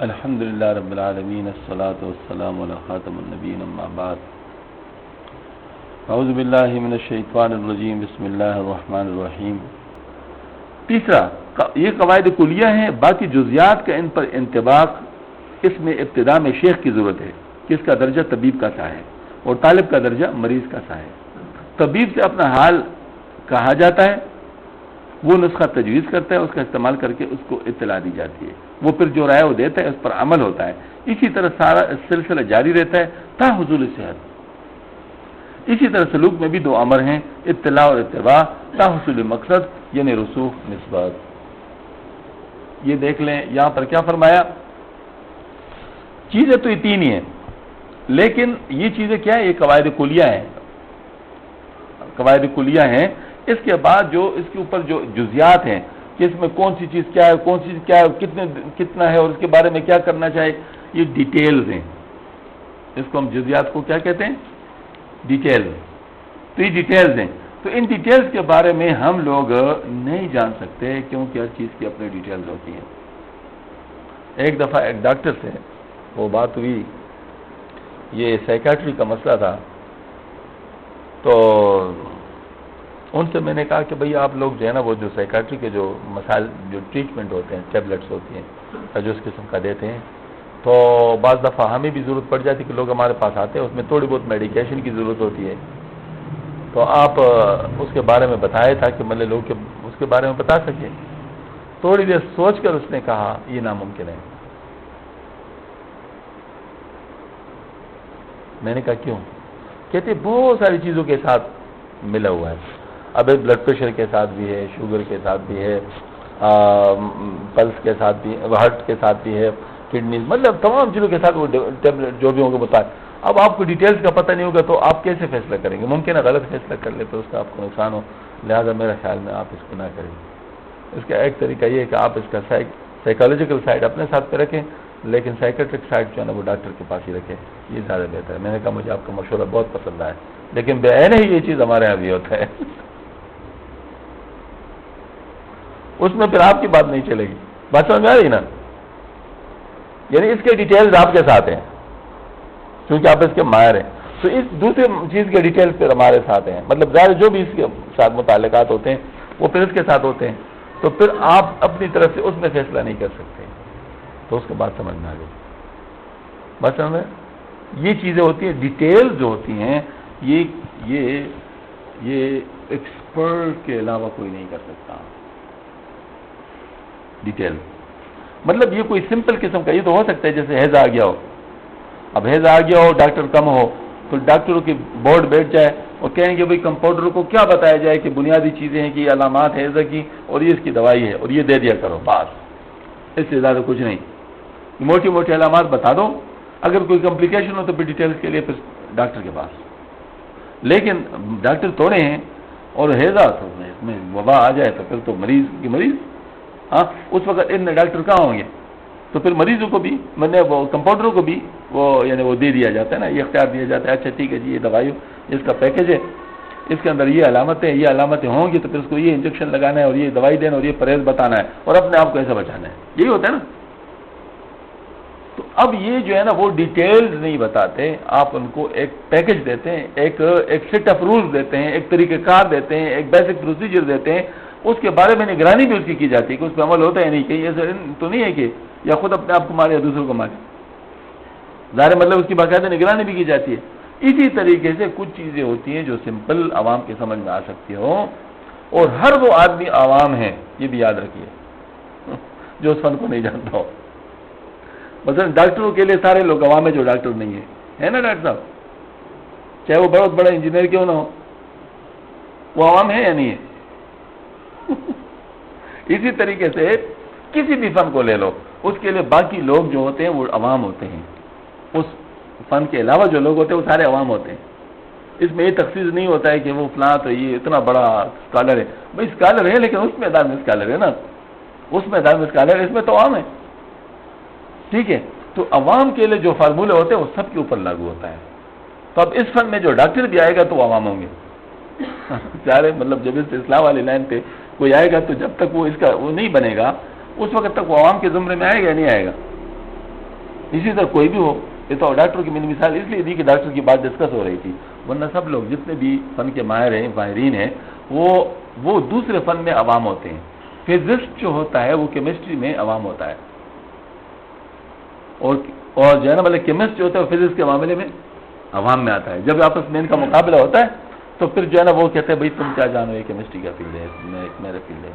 الحمدللہ رب العالمین الصلاۃ والسلام علی خاتم النبیین اما بعد اعوذ باللہ من الشیطان الرجیم بسم اللہ الرحمن الرحیم۔ تیسرا، یہ قواعد کلیہ ہیں، باقی جزیات کا ان پر انطباق اس میں ابتدا میں شیخ کی ضرورت ہے کہ اس کا درجہ طبیب کا سا ہے اور طالب کا درجہ مریض کا سا ہے۔ طبیب سے اپنا حال کہا جاتا ہے، وہ نسخہ تجویز کرتا ہے، اس کا استعمال کر کے اس کو اطلاع دی جاتی ہے، وہ پھر جو رائے وہ دیتا ہے اس پر عمل ہوتا ہے۔ اسی طرح سارا سلسلہ جاری رہتا ہے تا حصول صحت۔ اسی طرح سلوک میں بھی دو امر ہیں، اطلاع اور اتباع، تا حصول مقصد یعنی رسوخ نسبت۔ یہ دیکھ لیں یہاں پر کیا فرمایا، چیزیں تو یہ تین ہی ہیں، لیکن یہ چیزیں کیا ہیں، یہ قواعد کلیہ ہیں، قواعد کلیہ ہیں۔ اس کے بعد جو اس کے اوپر جو جزیات ہیں کہ اس میں کون سی چیز کیا ہے، کون سی چیز کیا ہے، کتنا ہے اور اس کے بارے میں کیا کرنا چاہیے، یہ ڈیٹیلز ہیں۔ اس کو ہم جزیات کو کیا کہتے ہیں، ڈیٹیلز۔ تو یہ ڈیٹیلز ہیں، تو ان ڈیٹیلز کے بارے میں ہم لوگ نہیں جان سکتے کیونکہ ہر چیز کی اپنی ڈیٹیلز ہوتی ہیں۔ ایک دفعہ ایک ڈاکٹر سے وہ بات ہوئی، یہ سائیکیٹری کا مسئلہ تھا، تو ان سے میں نے کہا کہ بھئی آپ لوگ جو ہے نا وہ جو سائیکیٹری کے جو مسائل جو ٹریٹمنٹ ہوتے ہیں، ٹیبلٹس ہوتی ہیں جو اس قسم کا دیتے ہیں، تو بعض دفعہ ہمیں بھی ضرورت پڑ جاتی کہ لوگ ہمارے پاس آتے ہیں، اس میں تھوڑی بہت میڈیکیشن کی ضرورت ہوتی ہے، تو آپ اس کے بارے میں بتائے تاکہ مطلب لوگ اس کے بارے میں بتا سکیں۔ تھوڑی دیر سوچ کر اس نے کہا یہ ناممکن ہے۔ میں نے کہا کیوں؟ کہتے بہت ساری چیزوں کے ساتھ ملا ہوا ہے، اب بلڈ پریشر کے ساتھ بھی ہے، شوگر کے ساتھ بھی ہے، پلس کے ساتھ بھی، ہارٹ کے ساتھ بھی ہے، کڈنیز، مطلب تمام چیزوں کے ساتھ وہ ٹیبلٹ جو بھی ہوں گے بتائیں۔ اب آپ کو ڈیٹیلز کا پتہ نہیں ہوگا تو آپ کیسے فیصلہ کریں گے؟ ممکن ہے غلط فیصلہ کر لے تو اس کا آپ کو نقصان ہو، لہذا میرا خیال میں آپ اس کو نہ کریں۔ اس کا ایک طریقہ یہ ہے کہ آپ اس کا سائیکالوجیکل سائڈ اپنے ساتھ پہ رکھیں، لیکن سائیکیٹرک سائڈ جو ہے نا وہ ڈاکٹر کے پاس ہی رکھیں، یہ زیادہ بہتر ہے۔ میں نے کہا مجھے آپ کا مشورہ بہت پسند آیا، لیکن بعین ہی یہ چیز ہمارے یہاں بھی ہوتا ہے، اس میں پھر آپ کی بات نہیں چلے گی۔ بات سمجھ میں آ رہی نا؟ یعنی اس کے ڈیٹیلز آپ کے ساتھ ہیں کیونکہ آپ اس کے ماہر ہیں، تو اس دوسری چیز کے ڈیٹیلز پھر ہمارے ساتھ ہیں، مطلب ظاہر جو بھی اس کے ساتھ متعلقات ہوتے ہیں وہ پھر اس کے ساتھ ہوتے ہیں، تو پھر آپ اپنی طرف سے اس میں فیصلہ نہیں کر سکتے، تو اس کے بعد سمجھ میں آ گئی۔ بات سمجھ میں؟ یہ چیزیں ہوتی ہیں، ڈیٹیلز جو ہوتی ہیں یہ ایکسپرٹ کے علاوہ کوئی نہیں کر سکتا۔ ڈیٹیل مطلب یہ کوئی سمپل قسم کا، یہ تو ہو سکتا ہے جیسے ہیضہ آ گیا ہو، اب ہیضہ آ گیا ہو، ڈاکٹر کم ہو تو ڈاکٹروں کی بورڈ بیٹھ جائے اور کہیں گے بھئی کمپاؤنڈر کو کیا بتایا جائے کہ بنیادی چیزیں ہیں کہ یہ علامات ہیں ہیضہ کی اور یہ اس کی دوائی ہے اور یہ دے دیا کرو، بس اس سے زیادہ کچھ نہیں، موٹی موٹی علامات بتا دو، اگر کوئی کمپلیکیشن ہو تو پھر ڈیٹیلز کے لیے پھر ڈاکٹر کے پاس۔ لیکن ڈاکٹر تھوڑے ہیں اور ہیضہ تو اس میں وبا آ جائے تو پھر تو مریض کی مریض، ہاں اس وقت ان ڈاکٹر کہاں ہوں گے، تو پھر مریضوں کو بھی وہ کمپاؤنڈروں کو بھی وہ یعنی وہ دے دیا جاتا ہے نا، یہ اختیار دیا جاتا ہے، اچھا ٹھیک ہے جی یہ دوائی اس کا پیکج ہے، اس کے اندر یہ علامتیں ہوں گی تو پھر اس کو یہ انجیکشن لگانا ہے اور یہ دوائی دینا اور یہ پرہیز بتانا ہے اور اپنے آپ کو ایسا بچانا ہے، یہی ہوتا ہے نا۔ تو اب یہ جو ہے نا وہ ڈیٹیلز نہیں بتاتے، آپ ان کو ایک پیکج دیتے ہیں، ایک سیٹ آف رولز دیتے ہیں، ایک طریقہ کار دیتے ہیں، ایک بیسک پروسیجر دیتے ہیں، اس کے بارے میں نگرانی بھی اس کی جاتی ہے کہ اس پہ عمل ہوتا ہے نہیں، کہ ایسا تو نہیں ہے کہ یا خود اپنے آپ کو مارے یا دوسروں کو مارے، ظاہر مطلب اس کی باقاعدہ نگرانی بھی کی جاتی ہے۔ اسی طریقے سے کچھ چیزیں ہوتی ہیں جو سمپل عوام کے سمجھ میں آ سکتی ہوں، اور ہر وہ آدمی عوام ہے، یہ بھی یاد رکھیے، جو اس فن کو نہیں جانتا ہو۔ مثلا ڈاکٹروں کے لیے سارے لوگ عوام ہیں جو ڈاکٹر نہیں ہے نا ڈاکٹر صاحب، چاہے وہ بہت بڑا انجینئر کیوں نہ ہو، وہ عوام ہے یا نہیں ہے؟ اسی طریقے سے کسی بھی فن کو لے لو، اس کے لیے باقی لوگ جو ہوتے ہیں وہ عوام ہوتے ہیں، اس فن کے علاوہ جو لوگ ہوتے ہیں وہ سارے عوام ہوتے ہیں۔ اس میں یہ تخصیص نہیں ہوتا ہے کہ وہ فلاں تو یہ اتنا بڑا اسکالر ہے، بھائی اسکالر ہے لیکن اس میدان میں اسکالر ہے نا، اس میدان میں اسکالر ہے، اس میں تو عوام ہے، ٹھیک ہے۔ تو عوام کے لیے جو فارمولے ہوتے ہیں وہ سب کے اوپر لاگو ہوتا ہے۔ تو اب اس فن میں جو ڈاکٹر بھی آئے گا تو وہ عوام ہوں گے، سارے مطلب جب اس اصلاح والی لائن پہ کوئی آئے گا تو جب تک وہ اس کا وہ نہیں بنے گا اس وقت تک وہ عوام کے زمرے میں آئے گا یا نہیں آئے گا؟ اسی طرح کوئی بھی ہو. یہ تو ڈاکٹر کی میں نے مثال اس لیے دی کہ ڈاکٹر کی بات ڈسکس ہو رہی تھی، ورنہ سب لوگ جتنے بھی فن کے ماہرین ہیں وہ دوسرے فن میں عوام ہوتے ہیں. فزسٹ جو ہوتا ہے وہ کیمسٹری میں عوام ہوتا ہے، اور جو ہے نا مطلب کیمسٹ جو ہوتا ہے وہ فزکس کے معاملے میں عوام میں آتا ہے. جب آپس میں ان کا مقابلہ ہوتا ہے تو پھر جو ہے نا وہ کہتے ہیں بھائی تم کیا جانو، یہ کیمسٹری کا فیلڈ ہے، میرا فیلڈ ہے،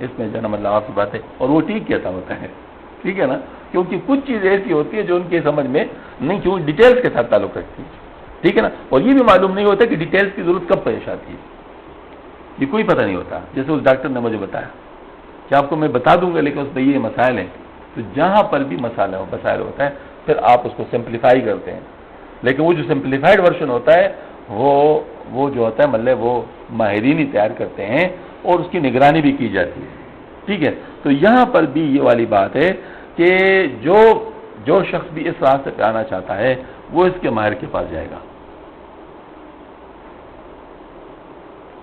اس میں جو ہے نا مطلب آپ کی بات ہے. اور وہ ٹھیک کہتا ہوتا ہے، ٹھیک ہے نا، کیونکہ کچھ چیزیں ایسی ہوتی ہے جو ان کے سمجھ میں نہیں، کیوں ڈیٹیلز کے ساتھ تعلق رکھتی ہے، ٹھیک ہے نا. اور یہ بھی معلوم نہیں ہوتا کہ ڈیٹیلز کی ضرورت کب پیش آتی ہے، یہ کوئی پتہ نہیں ہوتا. جیسے اس ڈاکٹر نے مجھے بتایا کہ آپ کو میں بتا دوں گا لیکن اس میں یہ مسائل ہیں، تو جہاں پر بھی مسائل ہوتا ہے پھر آپ اس کو سمپلیفائی کرتے ہیں. لیکن وہ جو سمپلیفائڈ ورژن ہوتا ہے وہ جو ہوتا ہے مطلب وہ ماہرین ہی تیار کرتے ہیں اور اس کی نگرانی بھی کی جاتی ہے، ٹھیک ہے. تو یہاں پر بھی یہ والی بات ہے کہ جو شخص بھی اس راستے پہ آنا چاہتا ہے وہ اس کے ماہر کے پاس جائے گا،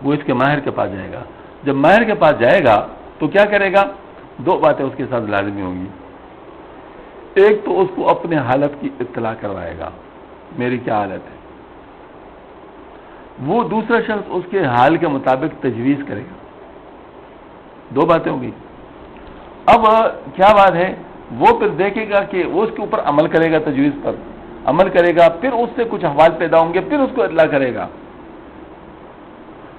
وہ اس کے ماہر کے پاس جائے گا. جب ماہر کے پاس جائے گا تو کیا کرے گا؟ دو باتیں اس کے ساتھ لازمی ہوں گی. ایک تو اس کو اپنے حالت کی اطلاع کروائے گا، میری کیا حالت ہے. وہ دوسرا شخص اس کے حال کے مطابق تجویز کرے گا. دو باتیں ہوں گی. اب کیا بات ہے، وہ پھر دیکھے گا کہ وہ اس کے اوپر عمل کرے گا، تجویز پر عمل کرے گا، پھر اس سے کچھ احوال پیدا ہوں گے، پھر اس کو اطلاع کرے گا،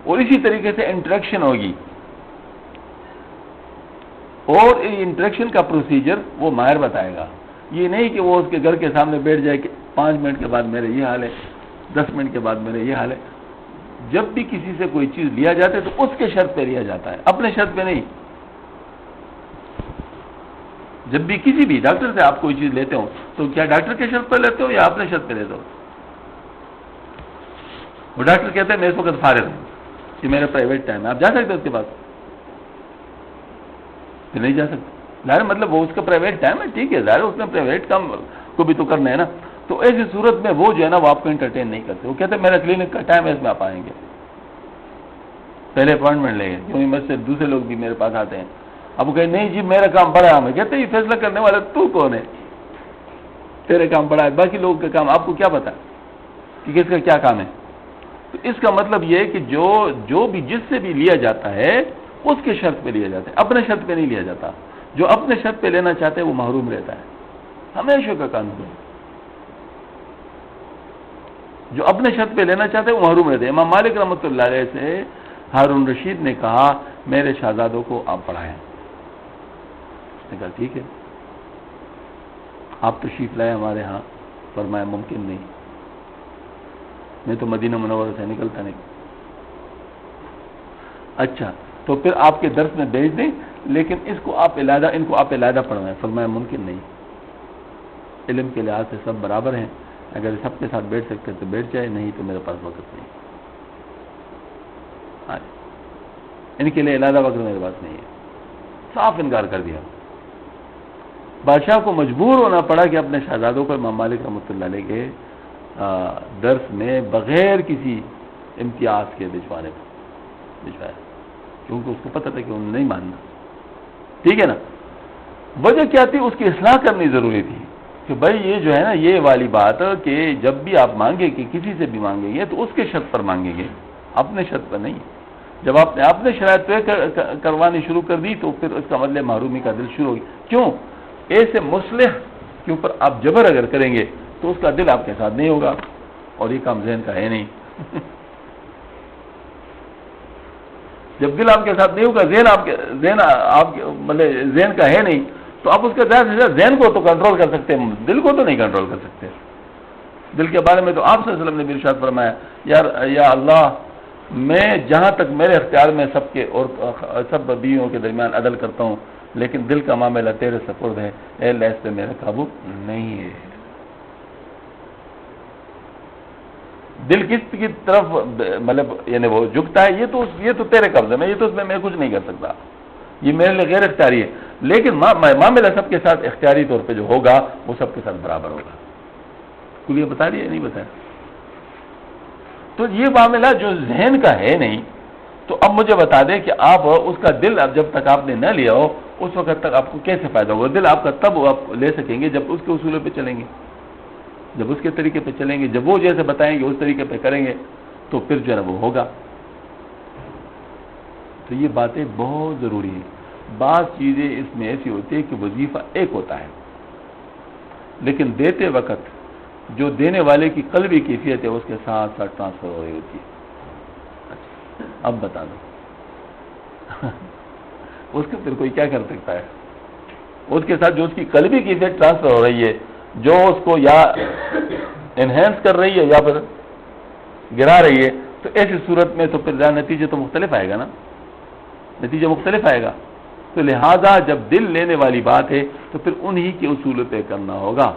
اور اسی طریقے سے انٹریکشن ہوگی. اور انٹریکشن کا پروسیجر وہ ماہر بتائے گا. یہ نہیں کہ وہ اس کے گھر کے سامنے بیٹھ جائے کہ 5 منٹ کے بعد میرے یہ حال ہے، 10 منٹ کے بعد میرے یہ حال ہے. جب بھی کسی سے کوئی چیز لیا جاتا ہے تو اس کے شرط پہ لیا جاتا ہے، اپنے شرط پہ نہیں. جب بھی کسی بھی ڈاکٹر سے آپ کوئی چیز لیتے ہو تو کیا ڈاکٹر کے شرط پہ لیتے ہو یا اپنے شرط پہ لیتے ہو؟ وہ ڈاکٹر کہتے ہیں میں اس وقت فارغ ہوں، کہ میرا پرائیویٹ ٹائم ہے، آپ جا سکتے ہیں اس کے پاس؟ پھر نہیں جا سکتے. ظاہر مطلب وہ اس کا پرائیویٹ ٹائم ہے، ٹھیک ہے، ظاہر اس نے پرائیویٹ کام کو بھی تو کرنا ہے نا. تو ایسی صورت میں وہ جو ہے نا وہ آپ کو انٹرٹین نہیں کرتے. وہ کہتے ہیں میرا کلینک کا ٹائم ہے، اس میں آپ آئیں گے، پہلے اپوائنٹمنٹ لیں گے، کیونکہ مجھ سے دوسرے لوگ بھی میرے پاس آتے ہیں. اب وہ کہیں نہیں جی میرا کام بڑا ہے. ہمیں کہتے ہیں یہ فیصلہ کرنے والا تو کون ہے؟ تیرے کام بڑا ہے، باقی لوگوں کا کام آپ کو کیا پتا کہ کس کا کیا کام ہے. تو اس کا مطلب یہ ہے کہ جو بھی جس سے بھی لیا جاتا ہے اس کے شرط پہ لیا جاتا ہے، اپنے شرط پہ نہیں لیا جاتا. جو اپنے شرط پہ لینا چاہتے ہیں وہ محروم رہتا ہے، ہمیشہ کا قانون ہے. جو اپنے شرط پہ لینا چاہتے ہیں وہ محروم رہتے ہیں. امام مالک رحمۃ اللہ علیہ سے ہارون رشید نے کہا میرے شہزادوں کو آپ پڑھائیں. اس نے کہا ٹھیک ہے، آپ تشریف لائے ہمارے ہاں. فرمایا ممکن نہیں، میں تو مدینہ منورہ سے نکلتا نہیں. اچھا تو پھر آپ کے درس میں بھیج دیں، لیکن ان کو آپ علیحدہ پڑھوائیں. فرمایا ممکن نہیں، علم کے لحاظ سے سب برابر ہیں، اگر سب کے ساتھ بیٹھ سکتے تو بیٹھ جائے، نہیں تو میرے پاس وقت نہیں. ہاں ان کے لیے علیحدہ وقت میرے پاس نہیں ہے. صاف انکار کر دیا. بادشاہ کو مجبور ہونا پڑا کہ اپنے شہزادوں کو امام مالک رحمۃ اللہ علیہ کے درس میں بغیر کسی امتیاز کے بھجوایا، کیونکہ اس کو پتہ تھا کہ انہوں نے نہیں ماننا. ٹھیک ہے نا. وجہ کیا تھی؟ اس کی اصلاح کرنی ضروری تھی کہ بھائی یہ جو ہے نا یہ والی بات کہ جب بھی آپ مانگیں کہ کسی سے بھی مانگیں گے تو اس کے شرط پر مانگیں گے، اپنے شرط پر نہیں. جب آپ نے شرائط طے کروانی شروع کر دی تو پھر اس کا مطلب محرومی کا دل شروع ہوگی. کیوں؟ ایسے مصلح کے اوپر آپ جبر اگر کریں گے تو اس کا دل آپ کے ساتھ نہیں ہوگا، اور یہ کام ذہن کا ہے نہیں. جب دل آپ کے ساتھ نہیں ہوگا، ذہن کا ہے نہیں، تو آپ اس کا زیادہ سے زیادہ ذہن کو تو کنٹرول کر سکتے ہیں، دل کو تو نہیں کنٹرول کر سکتے. دل کے بارے میں تو آپ صلی اللہ علیہ وسلم نے بھی ارشاد فرمایا یا اللہ میں جہاں تک میرے اختیار میں سب کے اور سب بیویوں کے درمیان عدل کرتا ہوں، لیکن دل کا معاملہ تیرے سپرد ہے، اے اللہ اس پہ میرا قابو نہیں ہے. دل کس کی طرف مطلب یعنی وہ جھکتا ہے یہ تو تیرے قبضے میں، یہ تو اس میں میں کچھ نہیں کر سکتا، یہ میرے لیے غیر اختیاری ہے. لیکن معاملہ سب کے ساتھ اختیاری طور پہ جو ہوگا وہ سب کے ساتھ برابر ہوگا. کل یہ بتا رہی ہے نہیں بتایا؟ تو یہ معاملہ جو ذہن کا ہے نہیں، تو اب مجھے بتا دیں کہ آپ اس کا دل اب جب تک آپ نے نہ لیا ہو اس وقت تک آپ کو کیسے فائدہ ہوگا؟ دل آپ کا تب آپ لے سکیں گے جب اس کے اصولوں پہ چلیں گے، جب اس کے طریقے پہ چلیں گے، جب وہ جیسے بتائیں گے اس طریقے پہ کریں گے تو پھر جو ہے نا وہ ہوگا۔ تو یہ باتیں بہت ضروری ہیں۔ بعض چیزیں اس میں ایسی ہوتی ہے کہ وظیفہ ایک ہوتا ہے، لیکن دیتے وقت جو دینے والے کی قلبی کیفیت ہے اس کے ساتھ ساتھ ٹرانسفر ہو رہی ہوتی ہے۔ اب بتا دو اس کو پھر کوئی کیا کر سکتا ہے؟ اس کے ساتھ جو اس کی قلبی کیفیت ٹرانسفر ہو رہی ہے، جو اس کو یا انہینس کر رہی ہے یا پھر گرا رہی ہے، تو ایسی صورت میں تو پھر نتیجہ تو مختلف آئے گا نا، نتیجہ مختلف آئے گا۔ تو لہذا جب دل لینے والی بات ہے تو پھر انہی کے اصول پہ کرنا ہوگا،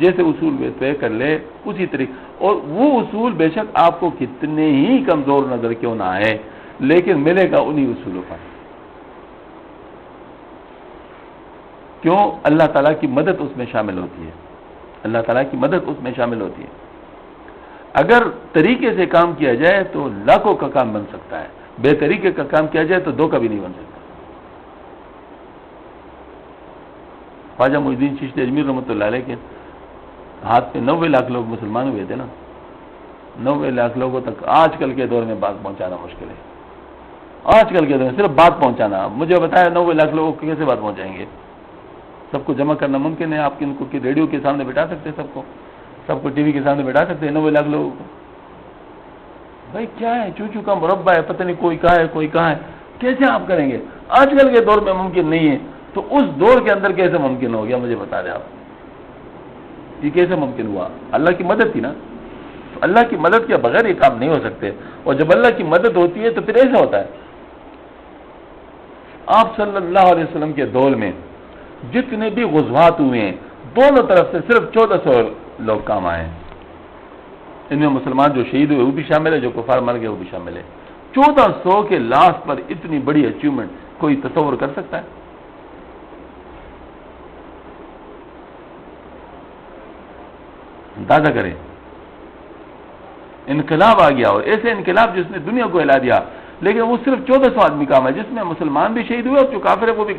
جیسے اصول میں طے کر لے اسی طریقے، اور وہ اصول بے شک آپ کو کتنے ہی کمزور نظر کیوں نہ آئے لیکن ملے گا انہی اصولوں پر۔ کیوں؟ اللہ تعالیٰ کی مدد اس میں شامل ہوتی ہے، اللہ تعالیٰ کی مدد اس میں شامل ہوتی ہے۔ اگر طریقے سے کام کیا جائے تو لاکھوں کا کام بن سکتا ہے، بے طریقے کا کام کیا جائے تو 2 کا بھی نہیں بن سکتا۔ خواجہ معین الدین چشتی اجمیر رحمۃ اللہ علیہ کے ہاتھ پہ 90 لاکھ لوگ مسلمان ہوئے تھے نا، 90 لاکھ لوگوں تک آج کل کے دور میں بات پہنچانا مشکل ہے۔ آج کل کے دور میں صرف بات پہنچانا، مجھے بتایا 90 لاکھ لوگوں کو کیسے بات پہنچائیں گے؟ سب کو جمع کرنا ممکن ہے؟ آپ ان کو ریڈیو کے سامنے بٹھا سکتے ہیں، سب کو ٹی وی کے سامنے بٹھا سکتے ہیں 90 لاکھ لوگوں کو؟ بھائی کیا ہے، چوچو کا مربع ہے، پتہ نہیں کوئی کہاں ہے کوئی کہاں ہے، کیسے آپ کریں گے؟ آج کل کے دور میں ممکن نہیں ہے، تو اس دور کے اندر کیسے ممکن ہو گیا؟ مجھے بتا دیں آپ، یہ کیسے ممکن ہوا؟ اللہ کی مدد تھی نا۔ تو اللہ کی مدد کے بغیر یہ کام نہیں ہو سکتے، اور جب اللہ کی مدد ہوتی ہے تو پھر ایسا ہوتا ہے۔ آپ صلی اللہ علیہ وسلم کے دور میں جتنے بھی غزوات ہوئے ہیں دونوں طرف سے صرف 1400 لوگ کام آئے ہیں۔ ان میں مسلمان جو شہید ہوئے وہ بھی شامل ہے، جو کفار مر گئے وہ بھی شامل ہے۔ 1400 کے لاس پر اتنی بڑی اچیومنٹ کوئی تصور کر سکتا ہے؟ اندازہ کریں، انقلاب آ گیا، اور ایسے انقلاب جس نے دنیا کو ہلا دیا، لیکن وہ صرف 1400 آدمی کام ہے، جس میں مسلمان بھی شہید ہوئے اور جو کافر ہے وہ بھی۔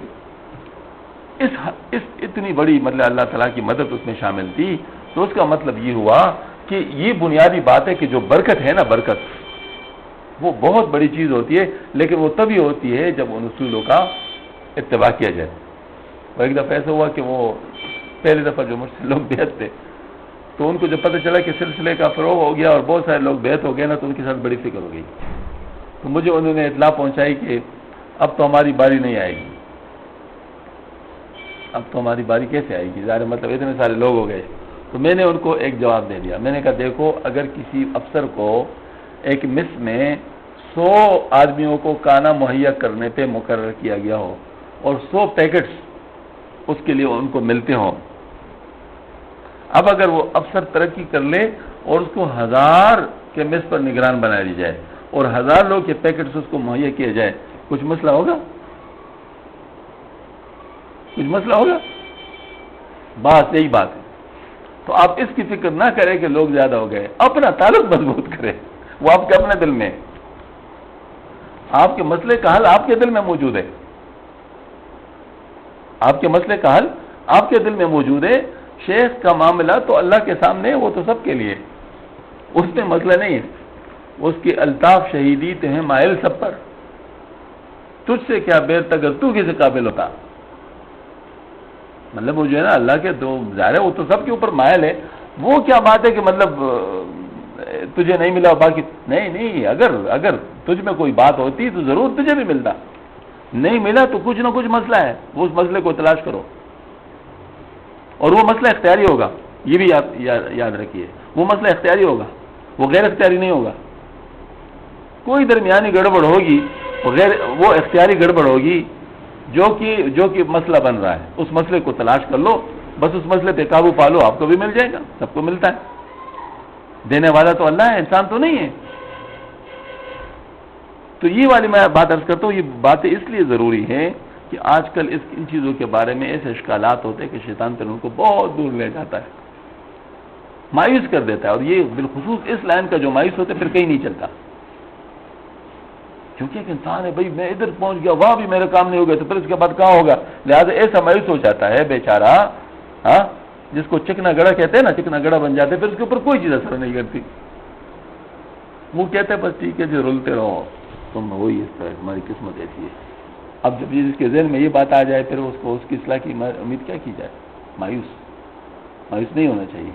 اس اتنی بڑی مطلب اللہ تعالیٰ کی مدد اس میں شامل تھی، تو اس کا مطلب یہ ہوا کہ یہ بنیادی بات ہے کہ جو برکت ہے نا، برکت وہ بہت بڑی چیز ہوتی ہے، لیکن وہ تبھی ہوتی ہے جب ان اصولوں کا اتباع کیا جائے۔ اور ایک دفعہ ایسا ہوا کہ وہ پہلی دفعہ جو مجھ سے لوگ بیعت تھے، تو ان کو جب پتہ چلا کہ سلسلے کا فروغ ہو گیا اور بہت سارے لوگ بیعت ہو گئے نا، تو ان کے ساتھ بڑی فکر ہو گئی۔ تو مجھے انہوں نے اطلاع پہنچائی کہ اب تو ہماری باری نہیں آئے گی۔ اب تو ہماری باری کیسے آئے گی؟ ظاہر مطلب اتنے سارے لوگ ہو گئے۔ تو میں نے ان کو ایک جواب دے دیا، میں نے کہا دیکھو، اگر کسی افسر کو ایک مس میں 100 آدمیوں کو کھانا مہیا کرنے پہ مقرر کیا گیا ہو اور 100 پیکٹس اس کے لیے ان کو ملتے ہوں، اب اگر وہ افسر ترقی کر لے اور اس کو 1000 کے مس پر نگران بنا دی جائے اور 1000 لوگ کے پیکٹس اس کو مہیا کیا جائے، کچھ مسئلہ ہوگا؟ کچھ مسئلہ ہوگا؟ بات یہی بات ہے۔ تو آپ اس کی فکر نہ کریں کہ لوگ زیادہ ہو گئے، اپنا تعلق مضبوط کریں، وہ آپ کے اپنے دل میں، آپ کے مسئلے کا حل آپ کے دل میں موجود ہے، آپ کے مسئلے کا حل آپ کے دل میں موجود ہے۔ شیخ کا معاملہ تو اللہ کے سامنے، وہ تو سب کے لیے، اس میں مسئلہ نہیں ہے، اس کی الطاف شہیدی تو ہیں مائل سب پر، تجھ سے کیا بیرت اگر تو کسی قابل ہوتا۔ مطلب وہ جو ہے نا اللہ کے دو ظاہر ہے وہ تو سب کے اوپر مائل ہے، وہ کیا بات ہے کہ مطلب تجھے نہیں ملا باقی نہیں، اگر تجھ میں کوئی بات ہوتی تو ضرور تجھے بھی ملتا، نہیں ملا تو کچھ نہ کچھ مسئلہ ہے، وہ اس مسئلے کو تلاش کرو، اور وہ مسئلہ اختیاری ہوگا، یہ بھی یاد رکھیے، وہ مسئلہ اختیاری ہوگا، وہ غیر اختیاری نہیں ہوگا۔ کوئی درمیانی گڑبڑ ہوگی، وہ اختیاری گڑبڑ ہوگی جو کہ مسئلہ بن رہا ہے، اس مسئلے کو تلاش کر لو، بس اس مسئلے پہ قابو پا لو، آپ کو بھی مل جائے گا، سب کو ملتا ہے، دینے والا تو اللہ ہے، انسان تو نہیں ہے۔ تو یہ والی میں بات عرض کرتا ہوں، یہ باتیں اس لیے ضروری ہیں کہ آج کل ان چیزوں کے بارے میں ایسے اشکالات ہوتے ہیں کہ شیطان پھر ان کو بہت دور لے جاتا ہے، مایوس کر دیتا ہے، اور یہ بالخصوص اس لائن کا جو مایوس ہوتا ہے پھر کہیں نہیں چلتا، کیونکہ ایک انسان ہے بھائی، میں ادھر پہنچ گیا، وہاں بھی میرے کام نہیں ہو گیا تو پھر اس کے بعد کہاں ہوگا؟ لہٰذا ایسا مایوس ہو جاتا ہے بیچارہ، ہاں، جس کو چکنا گڑا کہتے ہیں نا، چکنا گڑا بن جاتے، پھر اس کے اوپر کوئی چیز اثر نہیں کرتی. وہ کہتے ہیں بس ٹھیک ہے جی، رولتے رہو، تم وہی اس طرح، ہماری قسمت ایسی ہے. اب جب اس کے ذہن میں یہ بات آ جائے پھر اس کو اس کی اصلاح کی امید کیا کی جائے؟ مایوس نہیں ہونا چاہیے.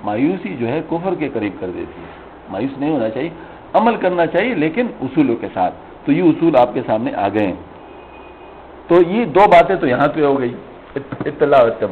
مایوسی جو ہے کفر کے قریب کر دیتی ہے. مایوس نہیں ہونا چاہیے، عمل کرنا چاہیے لیکن اصولوں کے ساتھ. تو یہ اصول آپ کے سامنے آ گئے ہیں. تو یہ دو باتیں تو یہاں پہ ہو گئی، اطلاع اور اتباع.